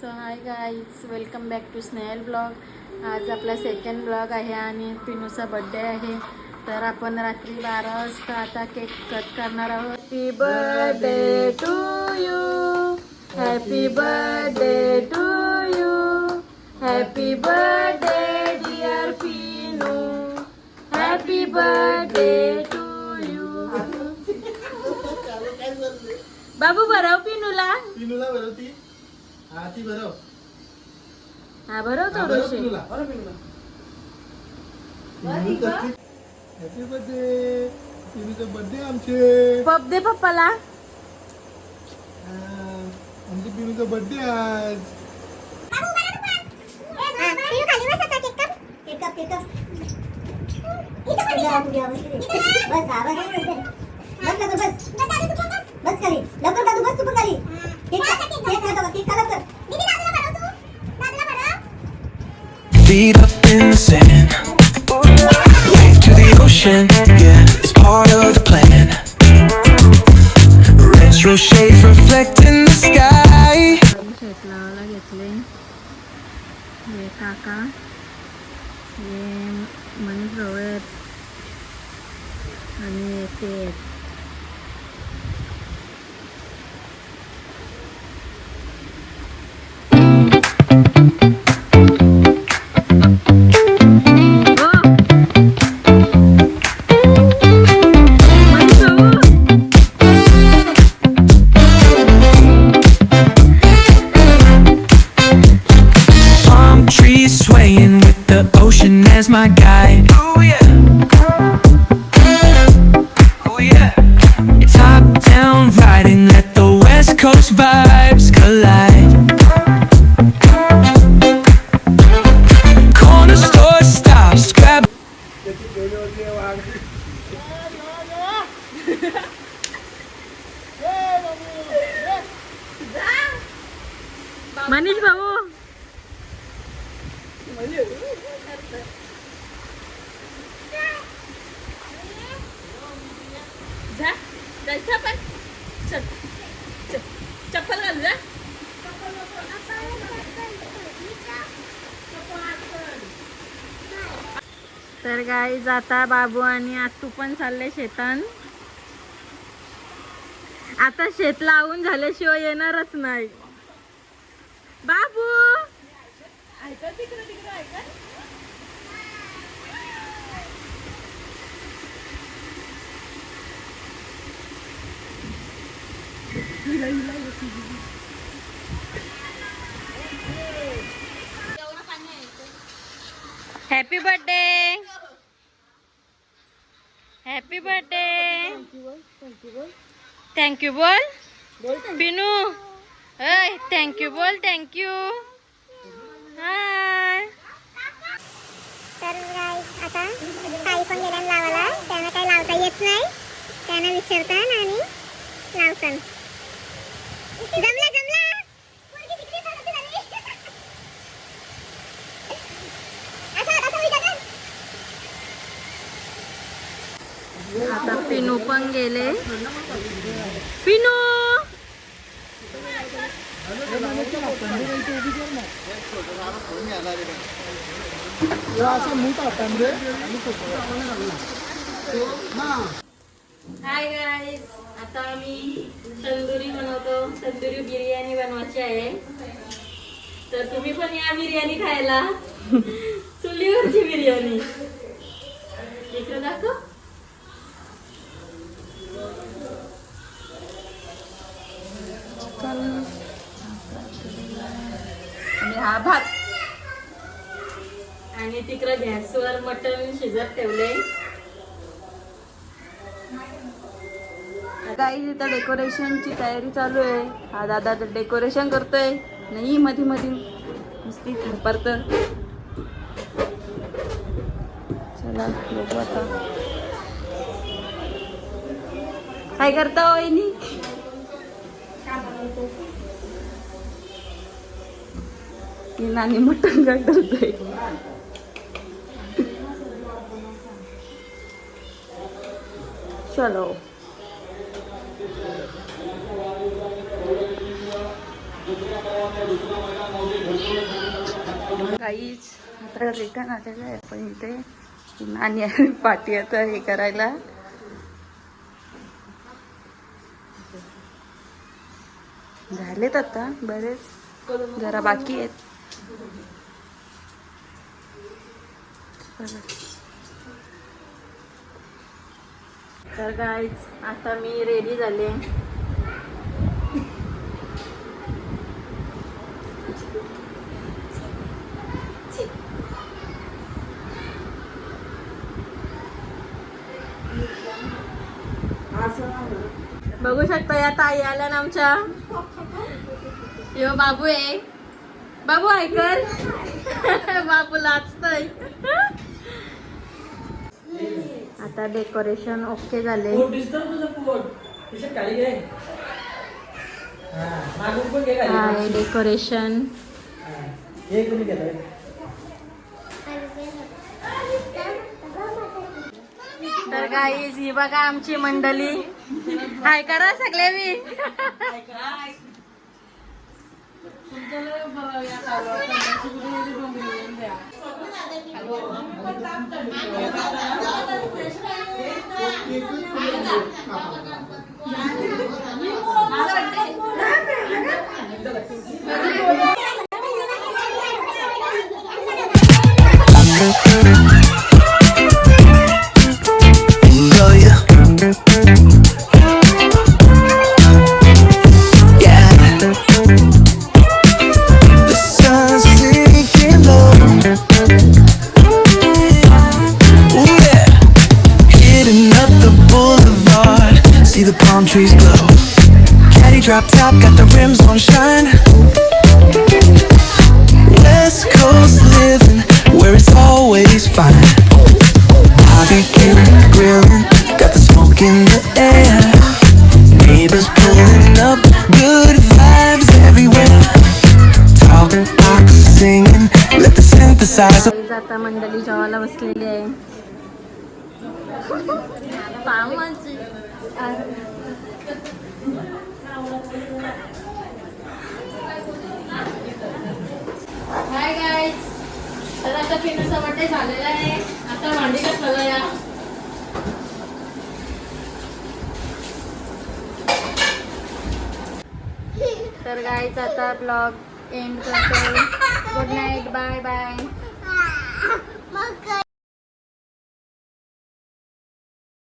So hi guys, welcome back to Snehal blog. आज आपला second blog आहे आणि पिनूचा बड्डे आहे. तर आपण रात्री 12 वाजता आता केक कट करणार आहोत. Happy birthday to you, happy birthday to you, happy birthday dear Pinu, happy birthday to you. बाबू भरव पिनूला. पिनूला भरवती. हा ती भरव. हा भरव थोडीशी. Happy birthday. पिनूचा बर्थडे आमचे. पप दे पप्पाला. आमचे पिनूचा बर्थडे आज. बस खाली लवकर दादू बस तू पण खाली केक लवकर Feet up in the sand, wave to the ocean, yeah, it's part of the plan. Retro shades reflect in the sky. शेत लावायला घेतले. हे काका, हे मनी फ्लॉवर आणि ते Swaying with the ocean as my guide. Oh yeah, oh yeah. Top down riding, let the West Coast vibes collide. Corner store stops, grab. Manish भाऊ. चप्पल घाल जा. तर गाईज आता बाबू आणि आत्तू पण चालले शेतान. आता शेत लावून झाल्याशिवाय येणारच नाही. बाबू happy birthday, happy birthday. Thank you बोल पिनू. थँक्यू बोल. थँक्यू. हाय. तर आता काही पण गेल्या लावायला त्यांना काही लावता येत नाही. त्यांना विचारतात आणि लावतात. जमला जमला. आता पिनू पण गेले. पिनू हाय गाईज, आता आम्ही तंदुरी बनवतो. तंदुरी बिर्याणी बनवायची आहे. तर तुम्ही पण या बिर्याणी खायला. चुलीवरची बिर्याणी. इकडे दाखव. आणि हा भात. आणि तिकडे गॅसवर मटण शिजत ठेवले. काही इथं डेकोरेशनची तयारी चालू आहे. हा दादा तर डेकोरेशन करतोय. नाही मध्ये मध्ये नुसती थरपरत. चला बघू आता काय करता वहिनी. नानी मटण काय करतोय. चलो काहीच आता रिटर्न आलेलं आहे पण इथे नानी पाठी आता हे करायला. झालेत आता बरेच, जरा बाकी आहेत. तर गाईज आता मी रेडी झाले. बघू शकता या ताई आल्या ना आमच्या. यो बाबू आहे, बाबू ऐकर. बाबू लाजतय. आता डेकोरेशन ओके झाले. हा डेकोरेशन. तर गाईज ही बघा आमची मंडळी. हाय करा सगळे मी. Trees glow. Caddy drop top, got the rims on shine. West Coast living, where it's always fine. Barbecue, grilling, got the smoke in the air. Neighbors pulling up, good vibes everywhere. Talk, talk, singing, let the synthesizer. आता मंडळी जेवायला बसलेली आहे. पामाची. Hi guys, तर आता पिनूचा birthday झालेला आहे. आता भांडी घासला या. तर गाईज आता ब्लॉग एंड करतो. Good night, bye bye.